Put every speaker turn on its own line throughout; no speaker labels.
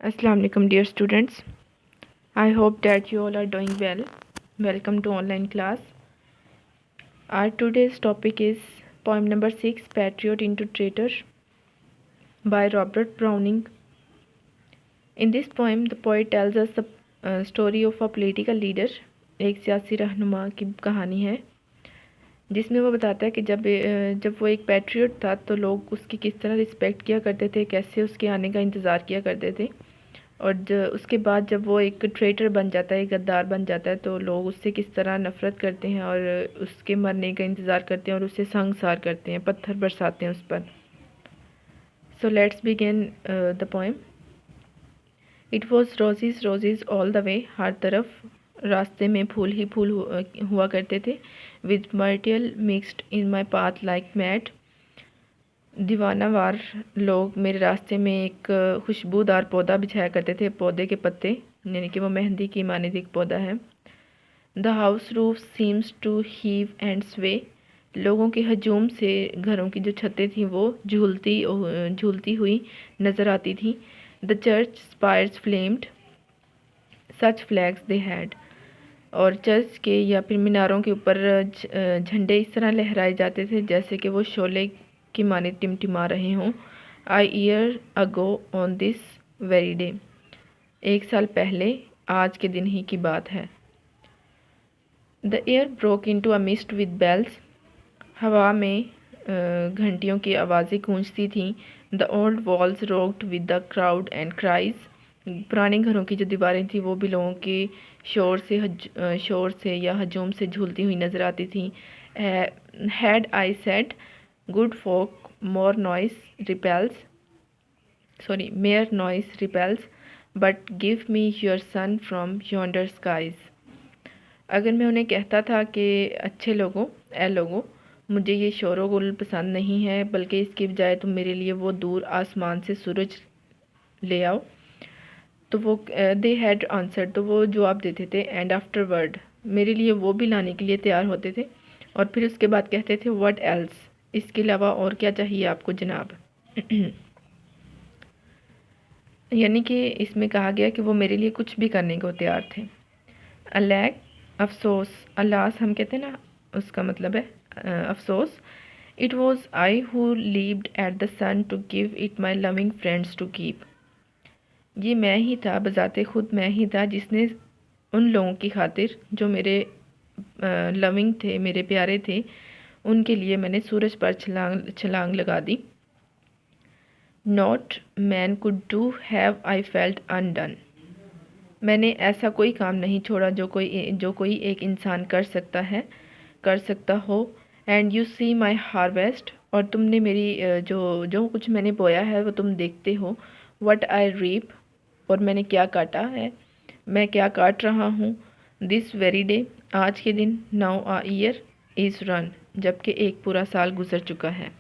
Assalamu alaikum dear students. I hope that you all are doing well. Welcome to online class. Our today's topic is poem number 6, Patriot into Traitor by Robert Browning. In this poem, the poet tells us the story of a political leader. एक सियासी रहनुमा की कहानी है जिसमें वो बताता है कि जब वो एक पैट्रियट था तो लोग उसकी किस तरह रिस्पेक्ट किया करते थे, कैसे उसके आने का इंतज़ार किया करते थे। और उसके बाद जब वो एक ट्रेटर बन जाता है, एक गद्दार बन जाता है, तो लोग उससे किस तरह नफ़रत करते हैं और उसके मरने का इंतज़ार करते हैं और उससे संगसार करते हैं, पत्थर बरसाते हैं उस पर। So let's begin the poem. It was roses roses all the way, हर तरफ रास्ते में फूल ही फूल हुआ करते थे। With myrtle mixed in my path like mad, दीवानावार लोग मेरे रास्ते में एक खुशबूदार पौधा बिछाया करते थे, पौधे के पत्ते, यानी कि वो मेहंदी की मानिंद एक पौधा है। The house roof seems to heave and sway, लोगों के हजूम से घरों की जो छतें थीं वो झूलती हुई नज़र आती थीं। The church spires flamed such flags they had, और चर्च के या फिर मीनारों के ऊपर झंडे इस तरह लहराए जाते थे जैसे कि वो शोले की माने टिमटिमा रहे हों। A year ago on this very day, एक साल पहले आज के दिन ही की बात है। The air broke into a mist with bells, हवा में घंटियों की आवाज़ें गूंजती थीं। The old walls rocked with the crowd and cries, पुराने घरों की जो दीवारें थी वो भी लोगों के शोर से या हजूम से झूलती हुई नज़र आती थी। Had I said good folk more noise repels mere noise repels, but give me your son from yonder skies. अगर मैं उन्हें कहता था कि अच्छे लोगों, मुझे ये शोरो गुल पसंद नहीं है, बल्कि इसकी बजाय तुम मेरे लिए वो दूर आसमान से सूरज ले आओ, तो वो दे हैड आंसर, तो वो जवाब देते थे। एंड आफ्टरवर्ड, मेरे लिए वो भी लाने के लिए तैयार होते थे। और फिर उसके बाद कहते थे व्हाट एल्स, इसके अलावा और क्या चाहिए आपको जनाब। यानी कि इसमें कहा गया कि वो मेरे लिए कुछ भी करने को तैयार थे। अलैग, अफसोस, अलास हम कहते हैं ना, उसका मतलब है अफसोस। It was I who lived at the sun to give it my loving friends to keep, ये मैं ही था, बजाते खुद मैं ही था जिसने उन लोगों की खातिर जो मेरे लविंग थे, मेरे प्यारे थे, उनके लिए मैंने सूरज पर छलांग लगा दी। Not man could do have I felt undone, मैंने ऐसा कोई काम नहीं छोड़ा जो कोई एक इंसान कर सकता हो। And you see my harvest, और तुमने मेरी जो कुछ मैंने बोया है वो तुम देखते हो। व्हाट आई रीप, और मैंने क्या काटा है, मैं क्या काट रहा हूँ। दिस वेरी डे, आज के दिन। Now a year is run, जबकि एक पूरा साल गुजर चुका है।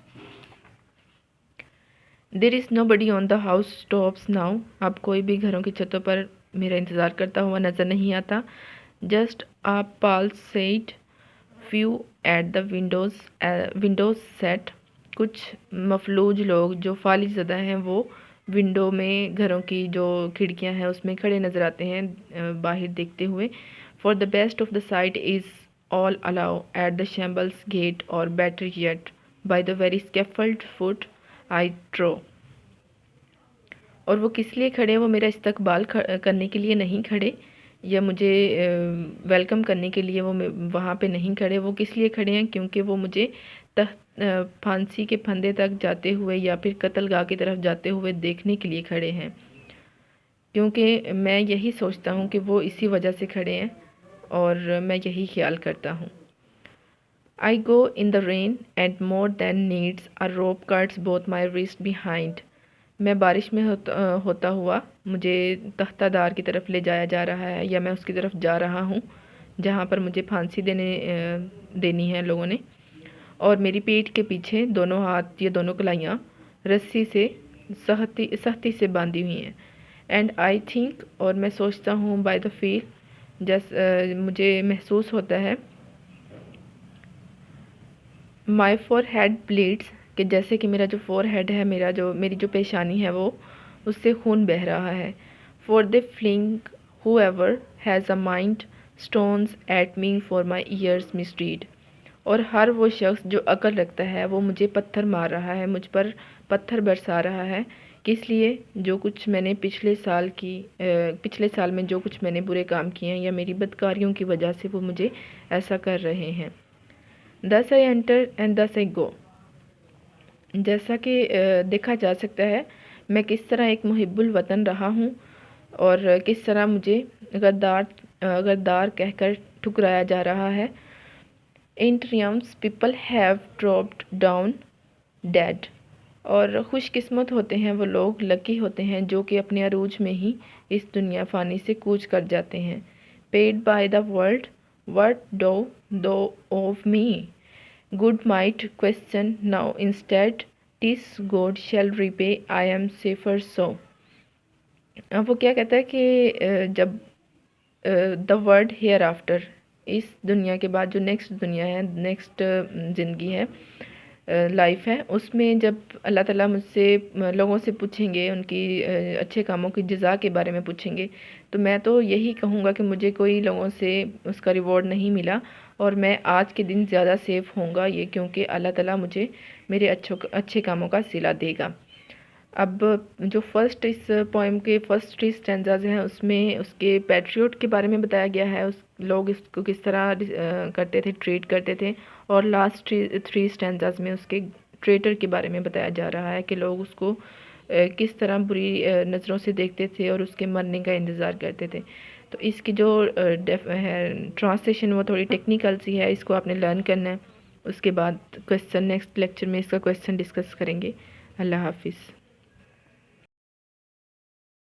There is nobody on the house tops now, अब कोई भी घरों की छतों पर मेरा इंतज़ार करता हुआ नज़र नहीं आता। Just a palsied few at the windows set, कुछ मफलूज लोग जो फालिज ज़दा हैं वो विंडो में, घरों की जो खिड़कियां हैं उसमें खड़े नज़र आते हैं बाहर देखते हुए। For the best of the sight is all allowed at the shambles gate, और better yet by the very scaffold foot I trow, और वो किस लिए खड़े हैं, वो मेरा इस्तकबाल करने के लिए नहीं खड़े, या मुझे वेलकम करने के लिए वो वहाँ पे नहीं खड़े। वो किस लिए खड़े हैं, क्योंकि वो मुझे फांसी के फंदे तक जाते हुए या फिर कत्लगाह की तरफ जाते हुए देखने के लिए खड़े हैं, क्योंकि मैं यही सोचता हूँ कि वो इसी वजह से खड़े हैं और मैं यही ख्याल करता हूँ। I go in the rain and more than needs a rope cuts both my wrist behind, मैं बारिश में होता हुआ मुझे तख्तादार की तरफ ले जाया जा रहा है, या मैं उसकी तरफ जा रहा हूँ जहाँ पर मुझे फांसी देनी है लोगों ने। और मेरी पीठ के पीछे दोनों हाथ, ये दोनों कलाइयाँ रस्सी से सख्ती से बांधी हुई हैं। एंड आई थिंक, और मैं सोचता हूँ, बाय द फील, मुझे महसूस होता है, माई फोर हेड ब्लीड्स, कि जैसे कि मेरा जो फोर हेड है, मेरी जो पेशानी है वो, उससे खून बह रहा है। For they fling whoever has a mind stones at me for my ears misread. اور ہر وہ شخص جو عقل رکھتا ہے وہ مجھے پتھر مار رہا ہے، مجھ پر پتھر برسا رہا ہے، کس لیے؟ جو کچھ میں نے پچھلے سال میں جو کچھ میں نے برے کام کیے ہیں یا میری بدکاریوں کی وجہ سے وہ مجھے ایسا کر رہے ہیں۔ Thus I enter and thus I go. جیسا کہ دیکھا جا سکتا ہے میں کس طرح ایک محب الوطن رہا ہوں اور کس طرح مجھے غدار کہہ کر ٹھکرایا جا رہا ہے۔ In triumphs people have dropped down dead. اور خوش قسمت ہوتے ہیں وہ لوگ، لکی ہوتے ہیں جو کہ اپنے عروج میں ہی اس دنیا فانی سے کوچ کر جاتے ہیں۔ Paid by the world, what do thou of me? Good might question now instead, 'tis God shall repay, I am safer so. اب وہ کیا کہتا ہے کہ جب the world hereafter، اس دنیا کے بعد جو نیکسٹ دنیا ہے، نیکسٹ زندگی ہے، لائف ہے، اس میں جب اللہ تعالیٰ مجھ سے لوگوں سے پوچھیں گے، ان کی اچھے کاموں کی جزا کے بارے میں پوچھیں گے، تو میں تو یہی کہوں گا کہ مجھے کوئی لوگوں سے اس کا ریوارڈ نہیں ملا اور میں آج کے دن زیادہ سیف ہوں گا، یہ کیونکہ اللہ تعالیٰ مجھے میرے اچھے کاموں کا صلہ دے گا۔ اب جو فرسٹ اس پوئم کے فرسٹ 3 اسٹینزاز ہیں اس میں اس کے پیٹریوٹ کے بارے میں بتایا گیا ہے، لوگ اس کو کس طرح کرتے تھے، ٹریٹ کرتے تھے، اور لاسٹ 3 اسٹینزاز میں اس کے ٹریٹر کے بارے میں بتایا جا رہا ہے کہ لوگ اس کو کس طرح بری نظروں سے دیکھتے تھے اور اس کے مرنے کا انتظار کرتے تھے۔ تو اس کی جو ٹرانسلیشن وہ تھوڑی ٹیکنیکل سی ہے، اس کو آپ نے لرن کرنا ہے۔ اس کے بعد نیکسٹ لیکچر میں اس کا کویسچن ڈسکس کریں گے۔ اللہ حافظ۔